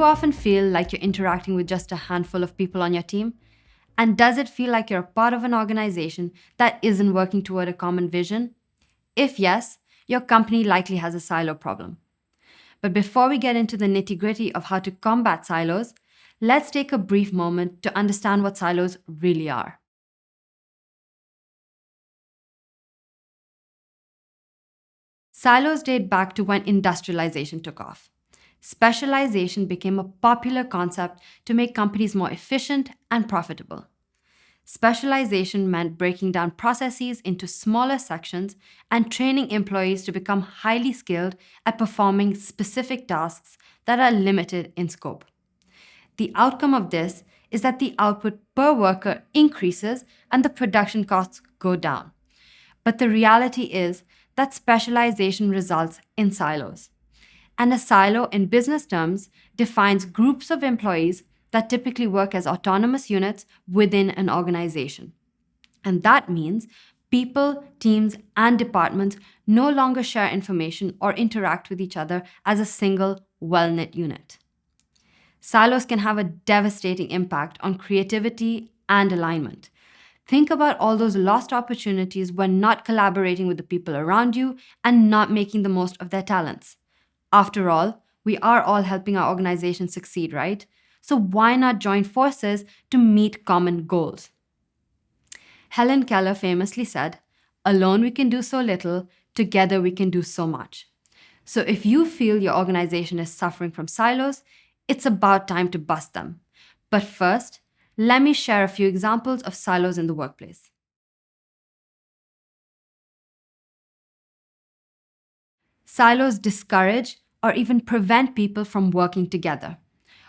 you often feel like you're interacting with just a handful of people on your team? And does it feel like you're a part of an organization that isn't working toward a common vision? If yes, your company likely has a silo problem. But before we get into the nitty gritty of how to combat silos, let's take a brief moment to understand what silos really are. Silos date back to when industrialization took off. Specialization became a popular concept to make companies more efficient and profitable. Specialization meant breaking down processes into smaller sections and training employees to become highly skilled at performing specific tasks that are limited in scope. The outcome of this is that the output per worker increases and the production costs go down. But the reality is that specialization results in silos. And a silo, in business terms, defines groups of employees that typically work as autonomous units within an organization. And that means people, teams, and departments no longer share information or interact with each other as a single, well knit unit. Silos can have a devastating impact on creativity and alignment. Think about all those lost opportunities when not collaborating with the people around you and not making the most of their talents. After all, we are all helping our organization succeed, right? So why not join forces to meet common goals? Helen Keller famously said, "Alone we can do so little, together we can do so much." So if you feel your organization is suffering from silos, it's about time to bust them. But first, let me share a few examples of silos in the workplace. Silos discourage or even prevent people from working together.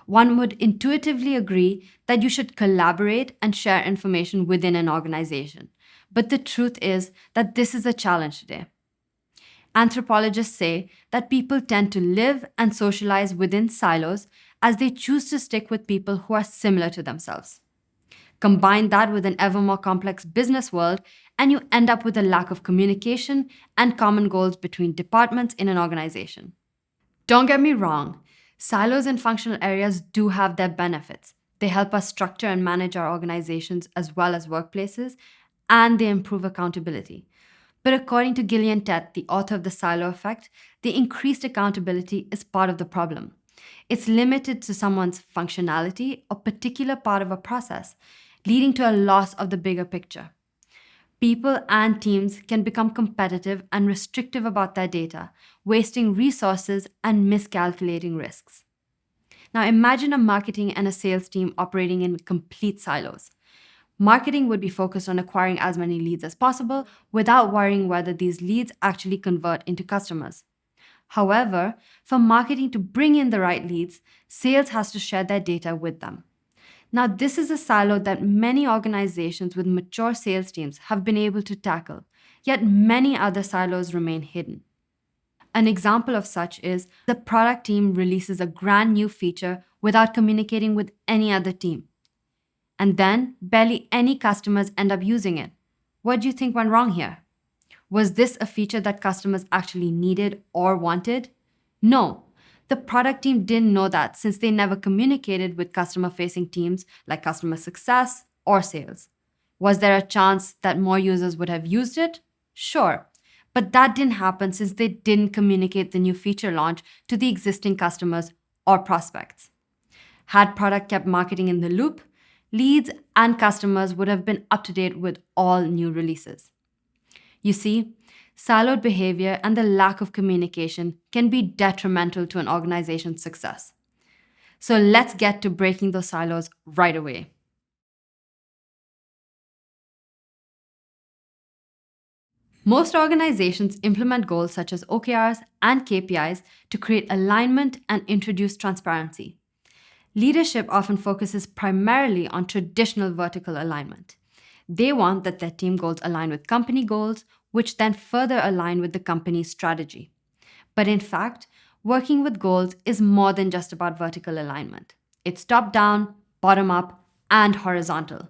One would intuitively agree that you should collaborate and share information within an organization. But the truth is that this is a challenge today. Anthropologists say that people tend to live and socialize within silos as they choose to stick with people who are similar to themselves. Combine that with an ever more complex business world, and you end up with a lack of communication and common goals between departments in an organization. Don't get me wrong, silos in functional areas do have their benefits. They help us structure and manage our organizations as well as workplaces, and they improve accountability. But according to Gillian Tett, the author of The Silo Effect, the increased accountability is part of the problem. It's limited to someone's functionality or particular part of a process, leading to a loss of the bigger picture. People and teams can become competitive and restrictive about their data, wasting resources and miscalculating risks. Now imagine a marketing and a sales team operating in complete silos. Marketing would be focused on acquiring as many leads as possible without worrying whether these leads actually convert into customers. However, for marketing to bring in the right leads, sales has to share their data with them. Now, this is a silo that many organizations with mature sales teams have been able to tackle, yet many other silos remain hidden. An example of such is the product team releases a brand new feature without communicating with any other team. And then barely any customers end up using it. What do you think went wrong here? Was this a feature that customers actually needed or wanted? No. The product team didn't know that since they never communicated with customer-facing teams like customer success or sales. Was there a chance that more users would have used it? Sure. But that didn't happen since they didn't communicate the new feature launch to the existing customers or prospects. Had product kept marketing in the loop, leads and customers would have been up to date with all new releases. You see, siloed behavior and the lack of communication can be detrimental to an organization's success. So let's get to breaking those silos right away. Most organizations implement goals such as OKRs and KPIs to create alignment and introduce transparency. Leadership often focuses primarily on traditional vertical alignment. They want that their team goals align with company goals, which then further align with the company's strategy. But in fact, working with goals is more than just about vertical alignment. It's top down, bottom up, and horizontal.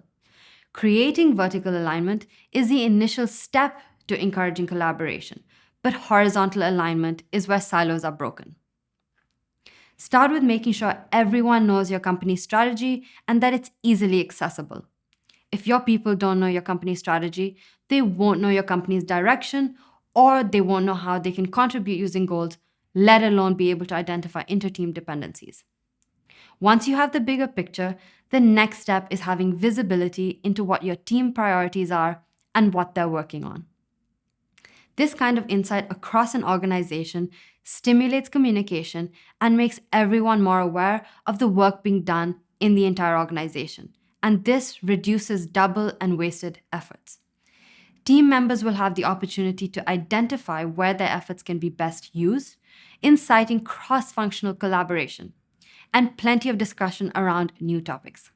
Creating vertical alignment is the initial step to encouraging collaboration, but horizontal alignment is where silos are broken. Start with making sure everyone knows your company's strategy and that it's easily accessible. If your people don't know your company's strategy, they won't know your company's direction or they won't know how they can contribute using goals, let alone be able to identify inter-team dependencies. Once you have the bigger picture, the next step is having visibility into what your team priorities are and what they're working on. This kind of insight across an organization stimulates communication and makes everyone more aware of the work being done in the entire organization. And this reduces double and wasted efforts. Team members will have the opportunity to identify where their efforts can be best used, inciting cross functional collaboration and plenty of discussion around new topics.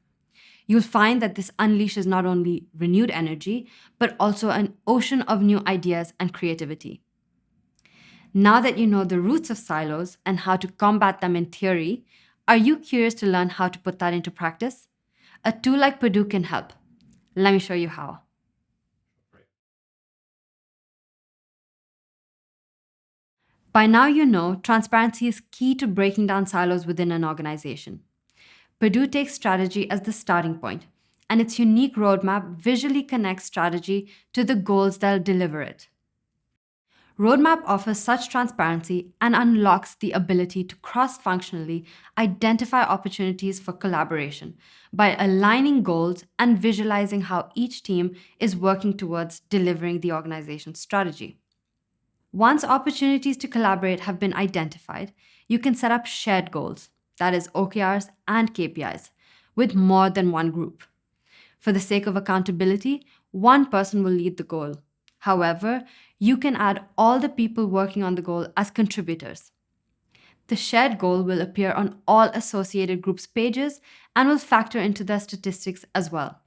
You'll find that this unleashes not only renewed energy, but also an ocean of new ideas and creativity. Now that you know the roots of silos and how to combat them in theory, are you curious to learn how to put that into practice? A tool like Perdoo can help. Let me show you how. By now, you know transparency is key to breaking down silos within an organization. Perdoo takes strategy as the starting point, and its unique roadmap visually connects strategy to the goals that'll deliver it. Roadmap offers such transparency and unlocks the ability to cross functionally identify opportunities for collaboration by aligning goals and visualizing how each team is working towards delivering the organization's strategy. Once opportunities to collaborate have been identified, you can set up shared goals, that is, OKRs and KPIs, with more than one group. For the sake of accountability, one person will lead the goal. However, you can add all the people working on the goal as contributors. The shared goal will appear on all associated groups' pages and will factor into their statistics as well.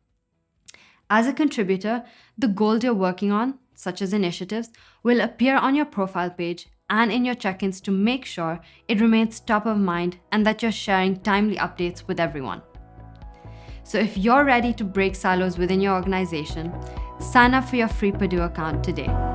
As a contributor, the goals you're working on, such as initiatives, will appear on your profile page and in your check ins to make sure it remains top of mind and that you're sharing timely updates with everyone. So if you're ready to break silos within your organization, sign up for your free Perdoo account today.